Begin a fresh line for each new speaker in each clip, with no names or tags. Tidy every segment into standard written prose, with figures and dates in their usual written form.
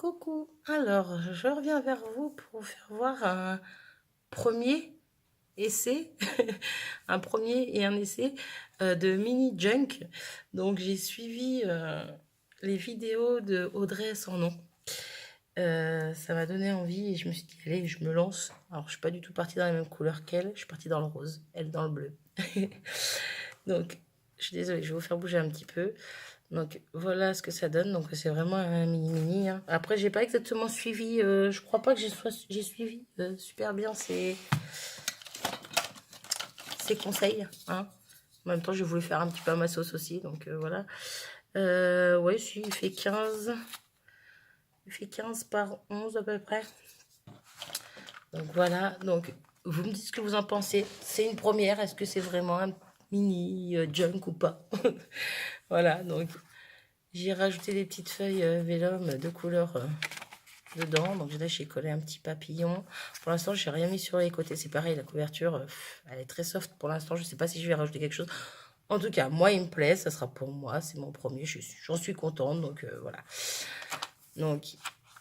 Coucou, alors je reviens vers vous pour vous faire voir un premier essai, un premier et un essai de mini junk. Donc j'ai suivi les vidéos de Audrey sans nom. Ça m'a donné envie et je me suis dit allez, je me lance. Alors je suis pas du tout partie dans la même couleur qu'elle, je suis partie dans le rose, elle dans le bleu. Donc je suis désolée, je vais vous faire bouger un petit peu. Donc voilà ce que ça donne. Donc c'est vraiment un mini hein. Après j'ai pas exactement suivi. Je crois pas que j'ai suivi super bien ces conseils. Hein. En même temps j'ai voulu faire un petit peu à ma sauce aussi. Donc voilà. Ouais si il fait 15. Il fait 15 par 11 à peu près. Donc voilà. Donc vous me dites ce que vous en pensez. C'est une première. Est-ce que c'est vraiment un mini junk ou pas? Voilà. Donc j'ai rajouté des petites feuilles vélum de couleur dedans. Donc là, j'ai collé un petit papillon. Pour l'instant, j'ai rien mis sur les côtés. C'est pareil, la couverture, elle est très soft pour l'instant. Je sais pas si je vais rajouter quelque chose. En tout cas, moi, il me plaît. Ça sera pour moi. C'est mon premier. J'en suis contente. Donc voilà. Donc,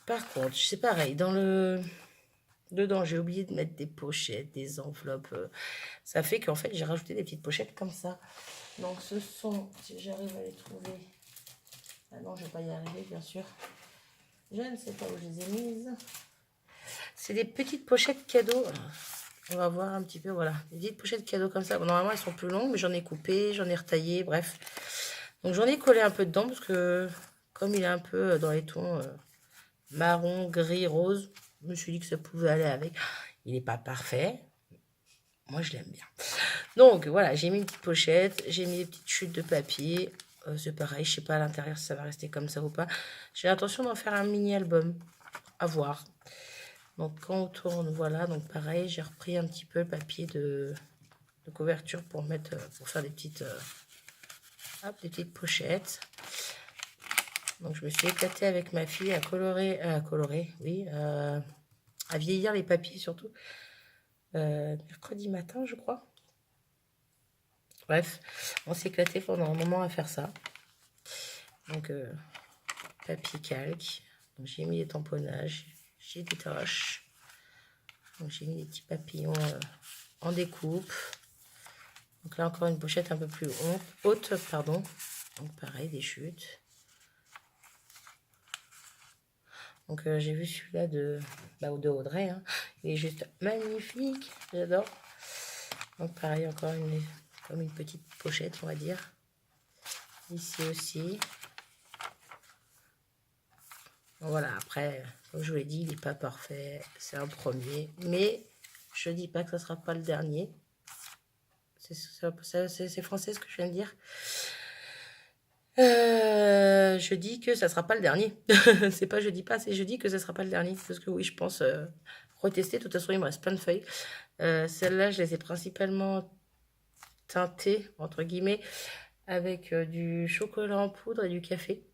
par contre, c'est pareil. Dedans, j'ai oublié de mettre des pochettes, des enveloppes. Ça fait qu'en fait, j'ai rajouté des petites pochettes comme ça. Donc, ce sont, si j'arrive à les trouver. Ah non, je vais pas y arriver, bien sûr. Je ne sais pas où je les ai mises. C'est des petites pochettes cadeaux. On va voir un petit peu, voilà. Des petites pochettes cadeaux comme ça. Bon, normalement, elles sont plus longues, mais j'en ai coupé, j'en ai retaillé, bref. Donc, j'en ai collé un peu dedans parce que, comme il est un peu dans les tons marron, gris, rose, je me suis dit que ça pouvait aller avec. Il n'est pas parfait. Moi, je l'aime bien. Donc, voilà, j'ai mis une petite pochette, j'ai mis des petites chutes de papier. C'est pareil, je sais pas à l'intérieur si ça va rester comme ça ou pas. J'ai l'intention d'en faire un mini album. À voir. Donc quand on tourne, voilà, donc pareil, j'ai repris un petit peu le papier de couverture pour mettre, pour faire des petites pochettes. Donc je me suis éclatée avec ma fille oui, à vieillir les papiers surtout. Mercredi matin, je crois. Bref, on s'est éclaté pendant un moment à faire ça. Donc papier calque. Donc j'ai mis des tamponnages, j'ai des taches. Donc j'ai mis des petits papillons en découpe. Donc là encore une pochette un peu plus haute, pardon. Donc pareil, des chutes. Donc j'ai vu celui-là de Audrey. Hein. Il est juste magnifique, j'adore. Donc pareil, encore comme une petite pochette, on va dire. Ici aussi. Donc voilà, après, comme je vous l'ai dit, il n'est pas parfait. C'est un premier. Mais je ne dis pas que ce ne sera pas le dernier. C'est français ce que je viens de dire. Je dis que ça sera pas le dernier. C'est pas je dis pas, c'est je dis que ça sera pas le dernier. Parce que oui, je pense retester. De toute façon, il me reste plein de feuilles. Celles-là, je les ai principalement teintées, entre guillemets, avec du chocolat en poudre et du café.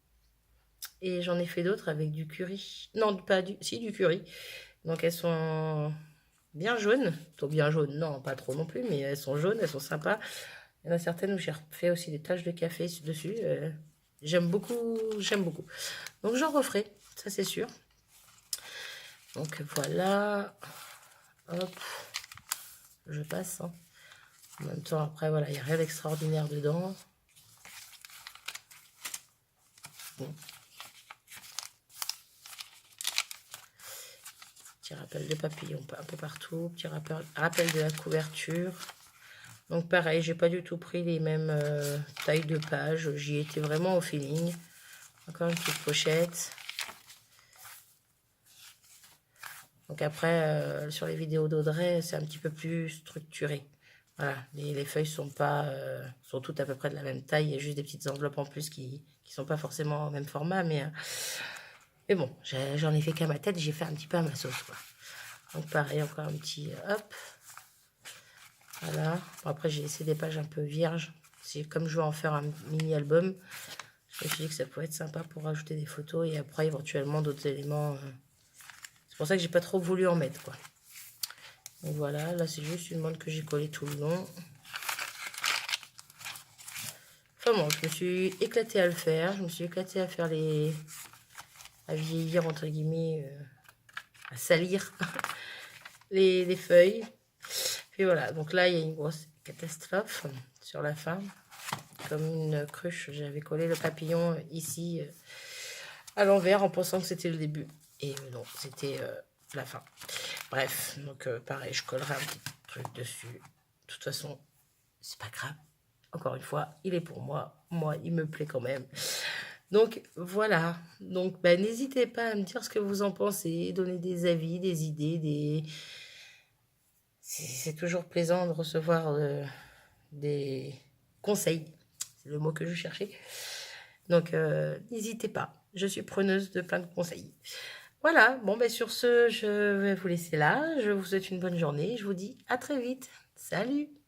Et j'en ai fait d'autres avec du curry. Non, pas du... Si, du curry. Donc elles sont bien jaunes. Plutôt bien jaunes, non, pas trop non plus, mais elles sont jaunes, elles sont sympas. Il y en a certaines où j'ai fait aussi des taches de café dessus. J'aime beaucoup, j'aime beaucoup. Donc j'en referai, ça c'est sûr. Donc voilà. Hop. Je passe. Hein. En même temps, après, voilà, il n'y a rien d'extraordinaire dedans. Bon. Petit rappel de papillon un peu partout. Petit rappel de la couverture. Donc pareil, j'ai pas du tout pris les mêmes tailles de pages. J'y étais vraiment au feeling. Encore une petite pochette. Donc après, sur les vidéos d'Audrey, c'est un petit peu plus structuré. Voilà, les feuilles sont toutes à peu près de la même taille. Il y a juste des petites enveloppes en plus qui sont pas forcément au même format. Mais bon, j'en ai fait qu'à ma tête. J'ai fait un petit peu à ma sauce, quoi. Donc pareil, encore un petit hop. Voilà. Bon, après, j'ai laissé des pages un peu vierges. Comme je veux en faire un mini-album, je me suis dit que ça pouvait être sympa pour rajouter des photos et après, éventuellement, d'autres éléments. C'est pour ça que j'ai pas trop voulu en mettre, quoi. Donc voilà, là, c'est juste une montre que j'ai collée tout le long. Enfin bon, je me suis éclatée à le faire. Je me suis éclatée à faire à vieillir, entre guillemets, à salir les feuilles. Puis voilà, donc là, il y a une grosse catastrophe sur la fin. Comme une cruche, j'avais collé le papillon ici à l'envers en pensant que c'était le début. Et non, c'était la fin. Bref, donc pareil, je collerai un petit truc dessus. De toute façon, c'est pas grave. Encore une fois, il est pour moi. Moi, il me plaît quand même. Donc voilà. Donc bah, n'hésitez pas à me dire ce que vous en pensez, donner des avis, des idées, c'est toujours plaisant de recevoir des conseils. C'est le mot que je cherchais. Donc n'hésitez pas. Je suis preneuse de plein de conseils. Voilà, bon ben sur ce, je vais vous laisser là. Je vous souhaite une bonne journée. Je vous dis à très vite. Salut!